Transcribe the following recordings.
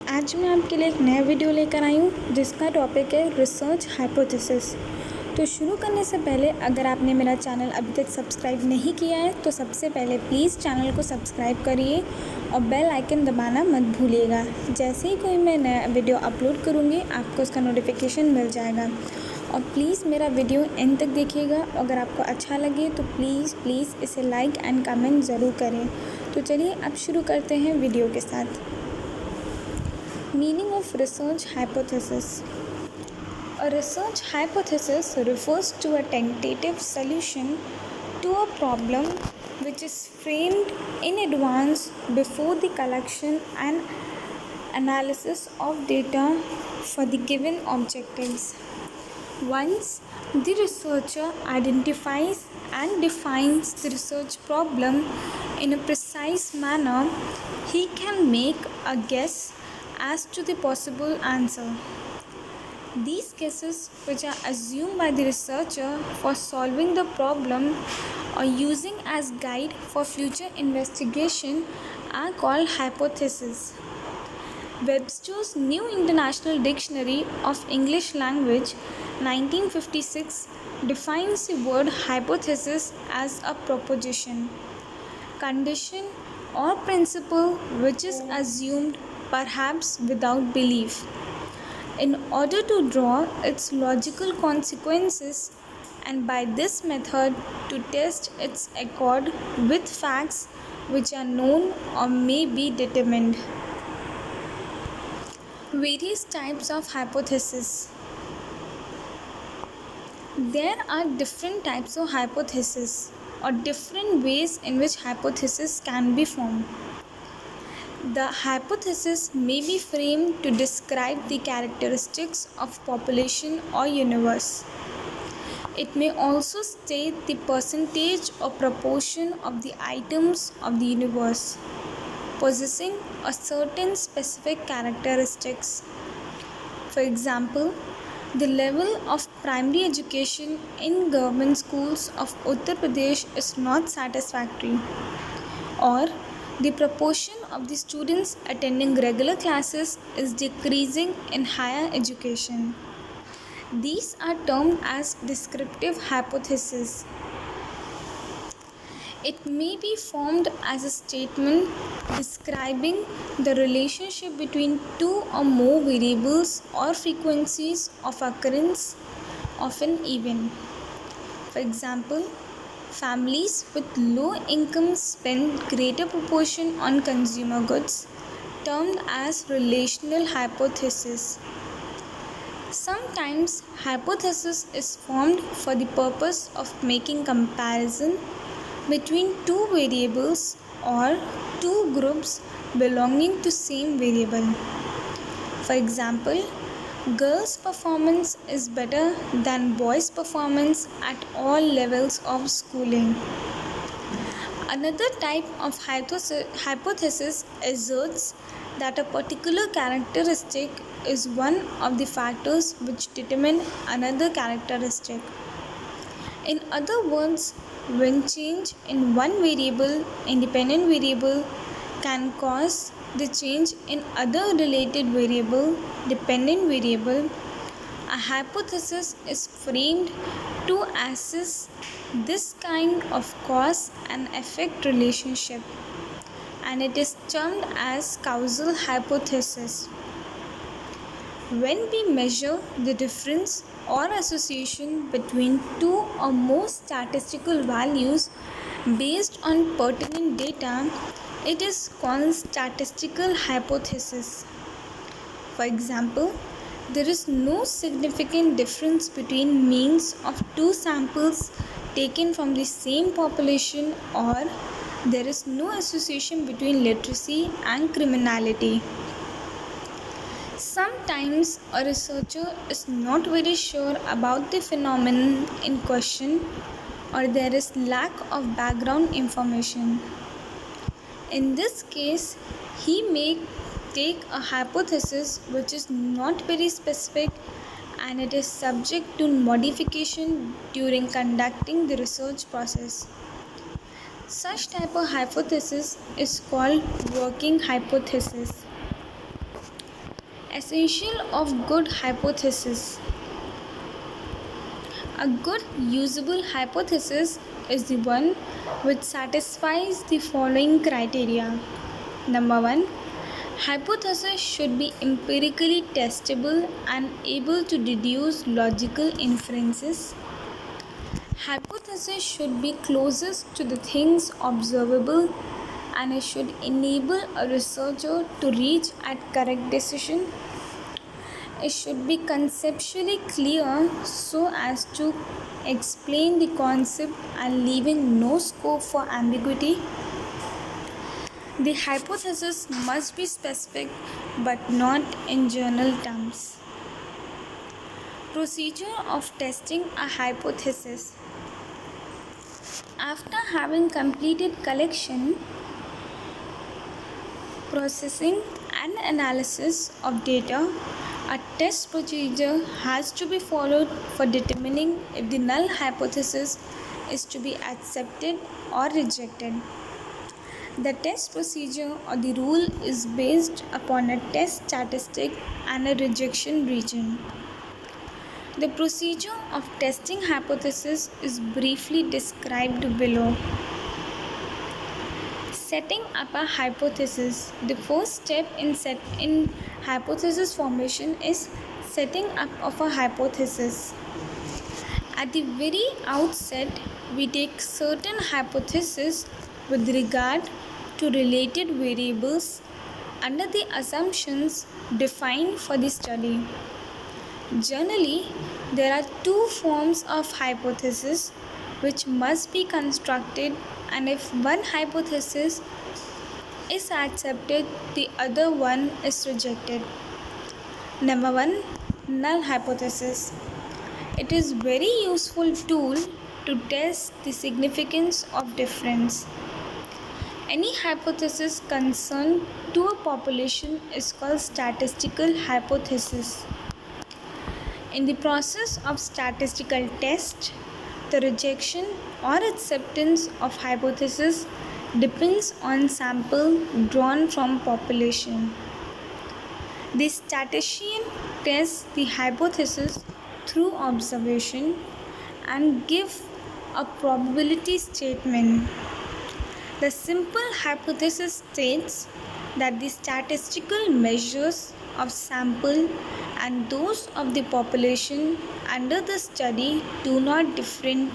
आज मैं आपके लिए एक नया वीडियो लेकर आई हूँ जिसका टॉपिक है रिसर्च हाइपोथेसिस। तो शुरू करने से पहले अगर आपने मेरा चैनल अभी तक सब्सक्राइब नहीं किया है तो सबसे पहले प्लीज़ चैनल को सब्सक्राइब करिए और बेल आइकन दबाना मत भूलिएगा। जैसे ही कोई मैं नया वीडियो अपलोड करूँगी आपको उसका नोटिफिकेशन मिल जाएगा। और प्लीज़ मेरा वीडियो एंड तक देखिएगा। अगर आपको अच्छा लगे तो प्लीज़ इसे लाइक एंड कमेंट ज़रूर करें। तो चलिए अब शुरू करते हैं वीडियो के साथ। Meaning of research hypothesis. A research hypothesis refers to a tentative solution to a problem which is framed in advance before the collection and analysis of data for the given objectives. Once the researcher identifies and defines the research problem in a precise manner, he can make a guess as to the possible answer. These guesses, which are assumed by the researcher for solving the problem or using as guide for future investigation, are called hypotheses. Webster's New International Dictionary of English Language 1956 defines the word hypothesis as a proposition, condition or principle which is assumed perhaps without belief, in order to draw its logical consequences, and by this method to test its accord with facts which are known or may be determined. Various types of hypotheses. There are different types of hypotheses or different ways in which hypotheses can be formed. The hypothesis may be framed to describe the characteristics of population or universe. It may also state the percentage or proportion of the items of the universe possessing a certain specific characteristics. For example, the level of primary education in government schools of Uttar Pradesh is not satisfactory, or the proportion of the students attending regular classes is decreasing in higher education. These are termed as descriptive hypotheses. It may be formed as a statement describing the relationship between two or more variables or frequencies of occurrence of an event. For example, families with low income spend greater proportion on consumer goods, termed as relational hypothesis. Sometimes hypothesis is formed for the purpose of making comparison between two variables or two groups belonging to same variable. For example, girls' performance is better than boys' performance at all levels of schooling. Another type of hypothesis asserts that a particular characteristic is one of the factors which determine another characteristic. In other words, when change in one variable, independent variable, can cause the change in other related variable, dependent variable, a hypothesis is framed to assess this kind of cause and effect relationship, and it is termed as causal hypothesis. When we measure the difference or association between two or more statistical values based on pertinent data, it is called statistical hypothesis. For example, there is no significant difference between means of two samples taken from the same population, or there is no association between literacy and criminality. Sometimes a researcher is not very sure about the phenomenon in question, or there is lack of background information. In this case, he may take a hypothesis which is not very specific and it is subject to modification during conducting the research process. Such type of hypothesis is called working hypothesis. Essential of good hypothesis. A good usable hypothesis is the one which satisfies the following criteria. Number 1. Hypothesis should be empirically testable and able to deduce logical inferences. Hypothesis should be closest to the things observable, and it should enable a researcher to reach a correct decision. It should be conceptually clear so as to explain the concept and leaving no scope for ambiguity. The hypothesis must be specific but not in general terms. Procedure of testing a hypothesis. After having completed collection, processing and analysis of data, a test procedure has to be followed for determining if the null hypothesis is to be accepted or rejected. The test procedure or the rule is based upon a test statistic and a rejection region. The procedure of testing hypothesis is briefly described below. Setting up a hypothesis. The first step in hypothesis formation is setting up of a hypothesis. At the very outset, we take certain hypotheses with regard to related variables under the assumptions defined for the study. Generally, there are two forms of hypothesis which must be constructed, and if one hypothesis is accepted, the other one is rejected. Number 1. Null hypothesis. It is very useful tool to test the significance of difference. Any hypothesis concerned to a population is called statistical hypothesis. In the process of statistical test, the rejection or acceptance of hypothesis depends on sample drawn from population. The statistician tests the hypothesis through observation and give a probability statement. The simple hypothesis states that the statistical measures of sample and those of the population under the study do not differ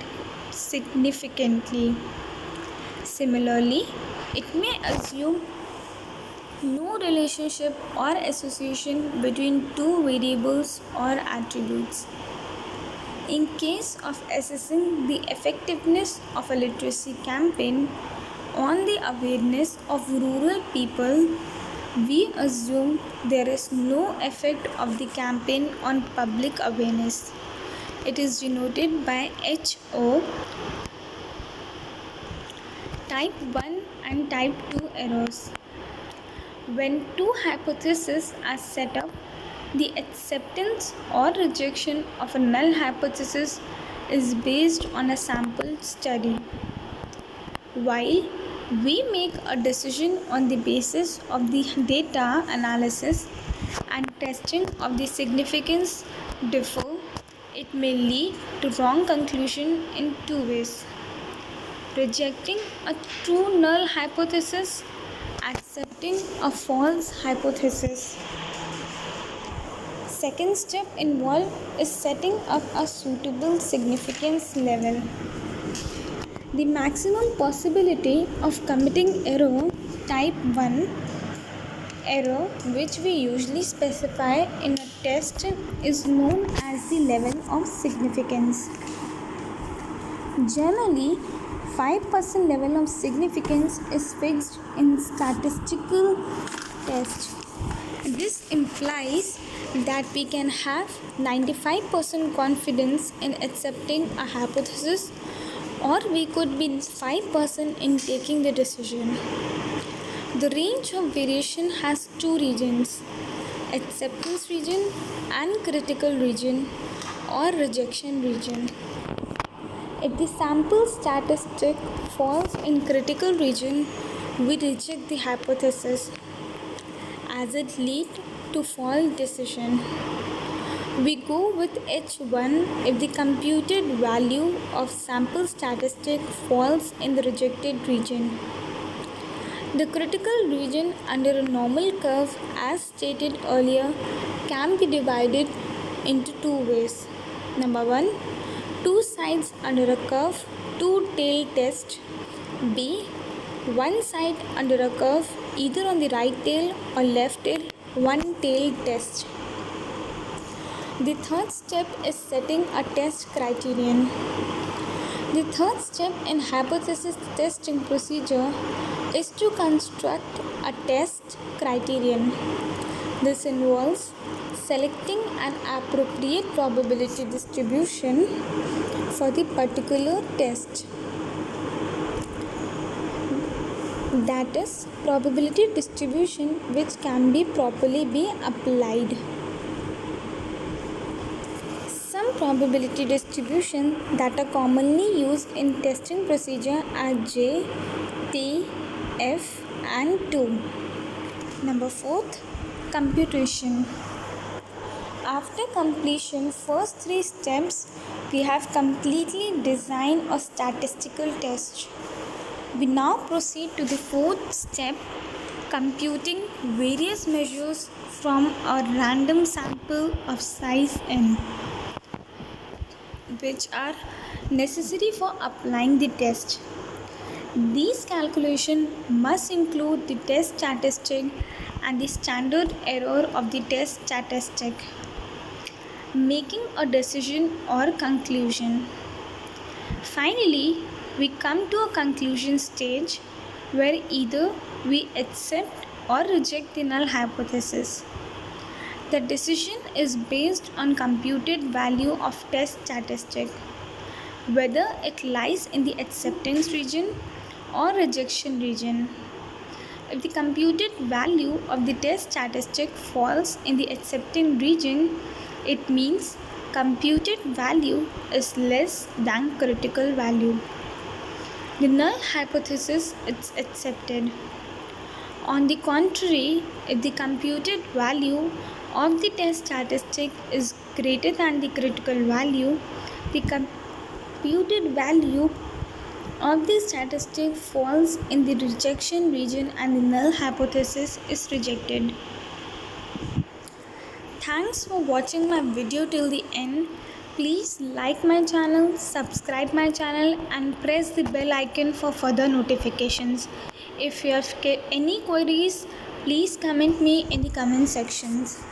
significantly. Similarly, it may assume no relationship or association between two variables or attributes. In case of assessing the effectiveness of a literacy campaign on the awareness of rural people, we assume there is no effect of the campaign on public awareness. It is denoted by HO. Type 1 and type 2 errors. When two hypotheses are set up, the acceptance or rejection of a null hypothesis is based on a sample study. While we make a decision on the basis of the data analysis and testing of the significance differ, it may lead to wrong conclusion in two ways: rejecting a true null hypothesis, accepting a false hypothesis. Second step involved is setting up a suitable significance level. The maximum possibility of committing error, type 1 error, which we usually specify in a test, is known as the level of significance. Generally, 5% level of significance is fixed in statistical tests. This implies that we can have 95% confidence in accepting a hypothesis, or we could be 5% in taking the decision. The range of variation has two regions: acceptance region and critical region or rejection region. If the sample statistic falls in critical region, we reject the hypothesis as it leads to false decision. We go with H1 if the computed value of sample statistic falls in the rejected region. The critical region under a normal curve, as stated earlier, can be divided into two ways. Number 1, two sides under a curve, two-tailed test. B, one side under a curve, either on the right tail or left tail, one-tailed test. The third step is setting a test criterion. The third step in hypothesis testing procedure is to construct a test criterion. This involves selecting an appropriate probability distribution for the particular test. That is, probability distribution which can be properly be applied. Some probability distribution that are commonly used in testing procedure are J, T, F and 2. Number 4th, computation. After completion first 3 steps, we have completely designed a statistical test. We now proceed to the 4th step, computing various measures from a random sample of size n, which are necessary for applying the test. These calculations must include the test statistic and the standard error of the test statistic, making a decision or conclusion. Finally, we come to a conclusion stage where either we accept or reject the null hypothesis. The decision is based on computed value of test statistic, whether it lies in the acceptance region or rejection region. If the computed value of the test statistic falls in the accepting region, it means computed value is less than critical value. The null hypothesis is accepted. On the contrary, if the computed value of the test statistic is greater than the critical value, the computed value of the statistic falls in the rejection region and the null hypothesis is rejected. Thanks for watching my video till the end. Please like my channel, subscribe my channel and press the bell icon for further notifications. If you have any queries, please comment me in the comment sections.